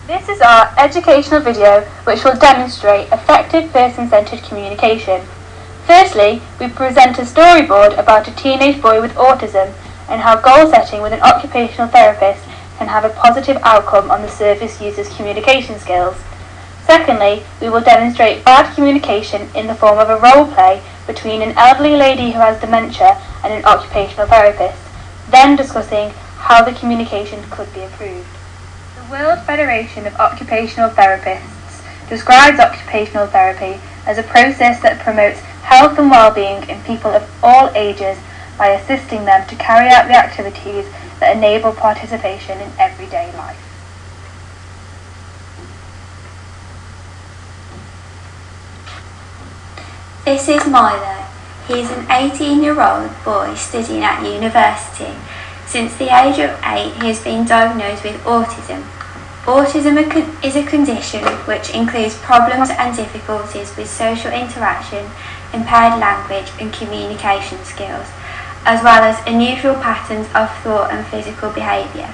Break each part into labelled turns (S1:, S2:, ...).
S1: This is our educational video which will demonstrate effective person-centered communication. Firstly, we present a storyboard about a teenage boy with autism and how goal setting with an occupational therapist can have a positive outcome on the service user's communication skills. Secondly, we will demonstrate bad communication in the form of a role play between an elderly lady who has dementia and an occupational therapist, then discussing how the communication could be improved. The World Federation of Occupational Therapists describes occupational therapy as a process that promotes health and well-being in people of all ages by assisting them to carry out the activities that enable participation in everyday life.
S2: This is Milo. He's an 18-year-old boy studying at university. Since the age of 8, he has been diagnosed with autism. Autism is a condition which includes problems and difficulties with social interaction, impaired language and communication skills, as well as unusual patterns of thought and physical behaviour.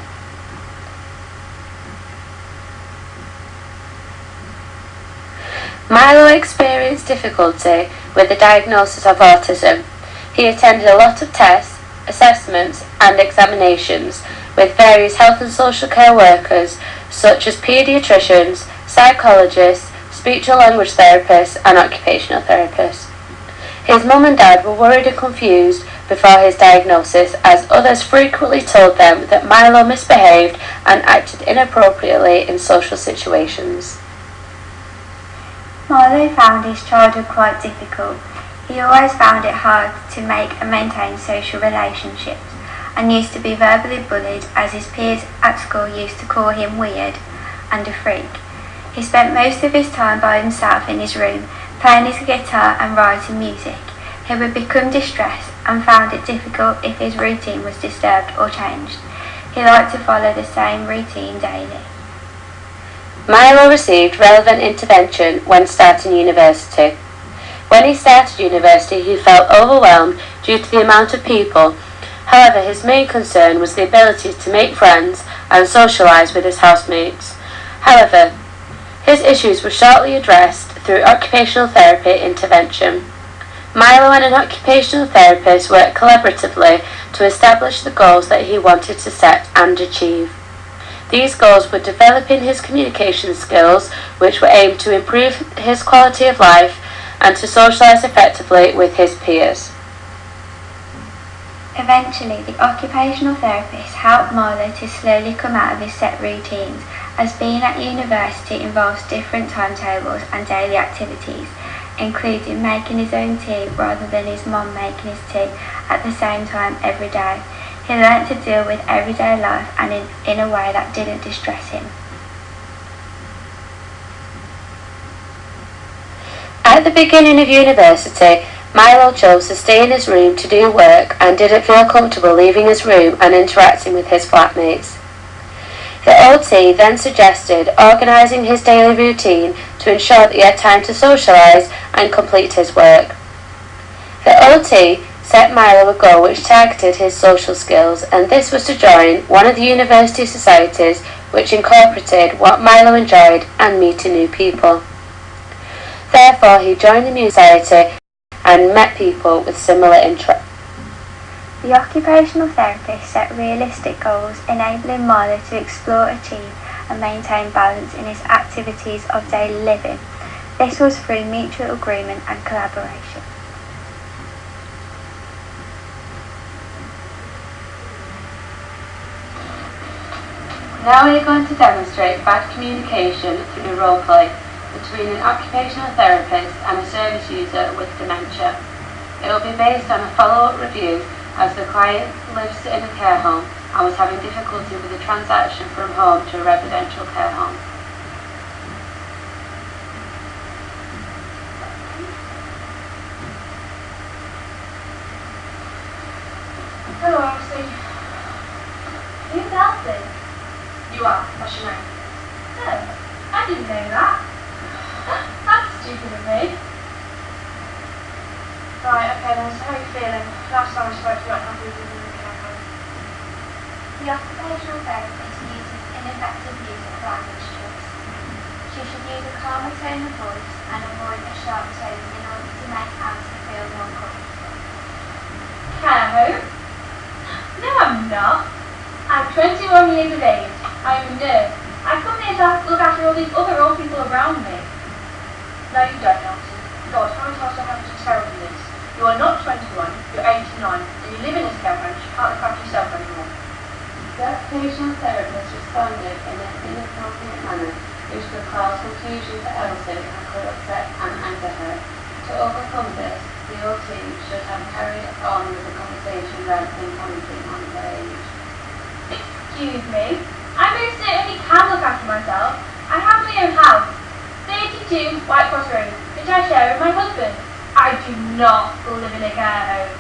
S3: Milo experienced difficulty with the diagnosis of autism. He attended a lot of tests, assessments and examinations with various health and social care workers such as paediatricians, psychologists, speech and language therapists and occupational therapists. His mum and dad were worried and confused before his diagnosis, as others frequently told them that Milo misbehaved and acted inappropriately in social situations.
S2: Milo found his childhood quite difficult. He always found it hard to make and maintain social relationships and used to be verbally bullied, as his peers at school used to call him weird and a freak. He spent most of his time by himself in his room, playing his guitar and writing music. He would become distressed and found it difficult if his routine was disturbed or changed. He liked to follow the same routine daily.
S3: Milo received relevant intervention when starting university. When he started university, he felt overwhelmed due to the amount of people. However, his main concern was the ability to make friends and socialise with his housemates. However, his issues were shortly addressed through occupational therapy intervention. Milo and an occupational therapist worked collaboratively to establish the goals that he wanted to set and achieve. These goals were developing his communication skills, which were aimed to improve his quality of life and to socialise effectively with his peers.
S2: Eventually, the occupational therapist helped Milo to slowly come out of his set routines, as being at university involves different timetables and daily activities, including making his own tea rather than his mum making his tea at the same time every day. He learnt to deal with everyday life and in a way that didn't distress him.
S3: At the beginning of university, Milo chose to stay in his room to do work and didn't feel comfortable leaving his room and interacting with his flatmates. The OT then suggested organising his daily routine to ensure that he had time to socialise and complete his work. The OT set Milo a goal which targeted his social skills, and this was to join one of the university societies which incorporated what Milo enjoyed and meeting new people. Therefore, he joined the new society and met people with similar interests.
S2: The occupational therapist set realistic goals, enabling Milo to explore, achieve and maintain balance in his activities of daily living. This was through mutual agreement and collaboration.
S3: Now we are going to demonstrate bad communication through role play between an occupational therapist and a service user with dementia. It will be based on a follow-up review, as the client lives in a care home and was having difficulty with the transaction from home to a residential care home.
S1: Hello, Ashley.
S4: Who's Elsie?
S1: You are. What's your name?
S4: Oh, I didn't know that. That's stupid of me.
S1: Right, okay then, so how are you feeling? Last time I spoke to you, I happy with you in the care home.
S2: The occupational therapist uses ineffective use of language to She should use a calmer tone of voice and avoid a sharp tone in order to make Alice feel more comfortable.
S1: Care home? No, I'm not. I'm 21 years of age. I'm a nurse. I come here to look after all these other old people around me.
S4: No, you don't, Elsie. God, how many times do I have to tell you this? You are not 21, you're 89, and you live in this care home, you can't look after yourself anymore.
S3: The occupational therapist responded in an inappropriate manner, which could cause confusion to Elsie and could upset and anger her. To overcome this, the old team should have carried on with the conversation rather than commenting on her age.
S1: Excuse me. I most certainly can look after myself. I have my own house, 32 White Cross Road, which I share with my husband. I do not live in a care home.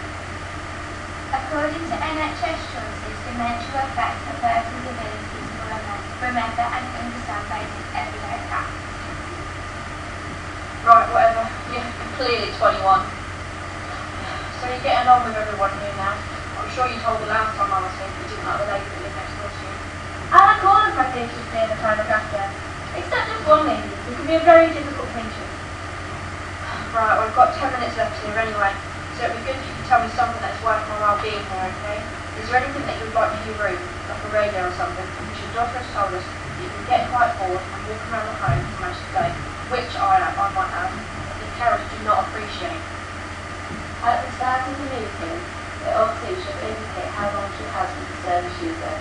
S2: According to NHS choices, dementia will affect a person's ability to remember and understand basic everyday tasks.
S4: Right, whatever. You're clearly 21. So you're getting on with everyone here now. I'm sure you told the last time I was here you didn't like the lady that lived next door to you.
S1: I like all of my patients here that I look after, except just one lady who can be a very difficult patient.
S4: Right, well, I've got 10 minutes left here anyway, so it'd be good if you could tell me something that's worth my while being here, okay? Is there anything that you'd like in your room, like a radio or something, which your daughter has told us you can get quite bored and walk around the home for most of the day, which I might add, the carers do not appreciate.
S3: At the start of the meeting, the OT should indicate how long she has with the service user.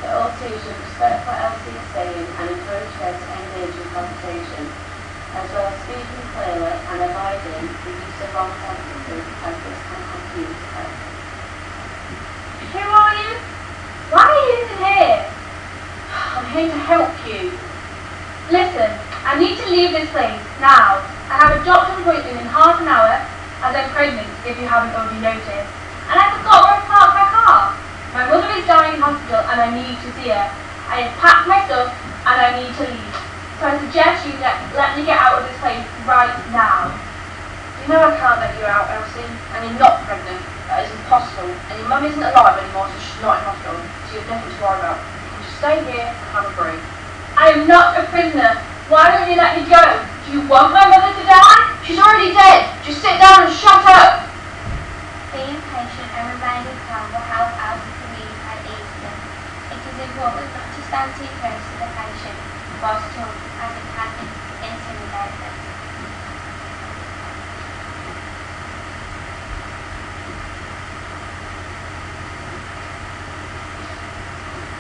S3: The OT should respect what Elsie is saying and encourage her to engage in conversation, as well as speaking clearly and avoiding the use of wrong sentences as this can confuse her.
S1: Who are you? Why are you even here?
S4: I'm here to help you.
S1: Listen, I need to leave this place, now. I have a doctor's appointment in half an hour, as I'm pregnant, if you haven't already noticed. And I forgot where I parked my car. My mother is dying in hospital and I need to see her. I have packed my stuff and I need to leave. So I suggest you let me get out of this place right now.
S4: You know I can't let you out, Elsie, and you're not pregnant. That is impossible. And your mum isn't alive anymore, so she's not in hospital, so you have nothing to worry about. You can just stay here and have a break.
S1: I am not a prisoner. Why won't you let me go? Do you want my mother to die?
S4: She's already dead. Just sit down and shut up.
S2: Being patient and remaining calm will help Elsie communicate easily. It is important not to stand too close to the patient whilst talking, as it can intimidate them.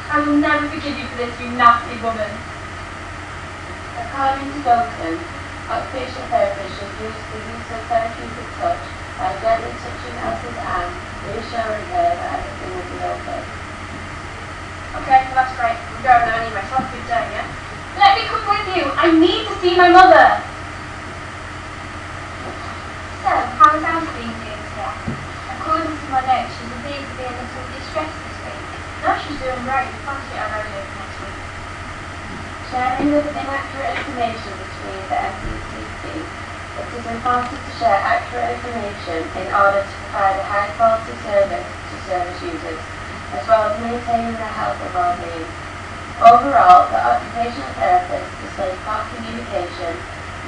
S1: I will never forgive you for this, you nasty woman.
S3: According to Duncan, occupational therapists should use the use of therapeutic touch by gently touching Elsie's arm, reassuring her that everything will be okay.
S4: Okay, well that's great. I'm going now anyway, so have a good day, yeah?
S1: Let me come with you. I need to see my mother.
S2: So, how is Elsie being doing today? According to my notes, she appears to be a little distressed this week.
S4: No, she's doing great. We'll find her radio for next week.
S3: Sharing of inaccurate information between the MCCT. It is important to share accurate information in order to provide a high-quality service to service users, as well as maintaining the health and well-being. Overall, the occupational therapist displayed poor communication,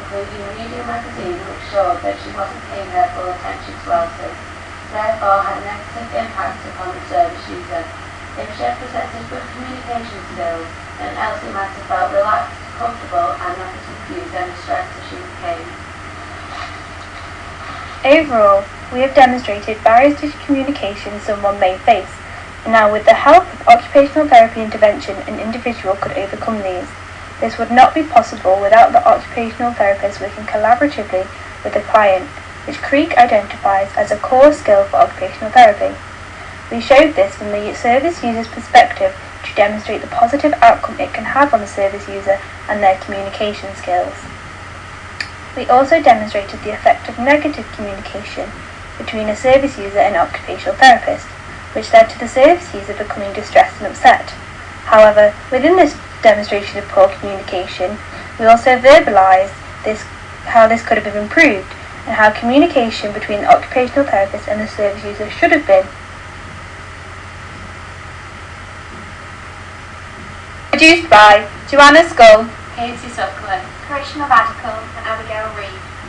S3: including a media magazine which showed that she wasn't paying her full attention to Elsie, therefore had a negative impact upon the service user. If she had presented good communication skills, then Elsie might have felt relaxed, comfortable, and not as confused and distressed as she became.
S1: Overall, we have demonstrated barriers to communication someone may face, and now with the help of occupational therapy intervention, an individual could overcome these. This would not be possible without the occupational therapist working collaboratively with the client, which Creek identifies as a core skill for occupational therapy. We showed this from the service user's perspective to demonstrate the positive outcome it can have on the service user and their communication skills. We also demonstrated the effect of negative communication between a service user and occupational therapist, which led to the service user becoming distressed and upset. However, within this demonstration of poor communication, we also verbalised how this could have been improved and how communication between the occupational therapist and the service user should have been. Produced by Joanna Skull, Katie Sutcliffe,
S2: Karishma Vadakul and Abigail Reed.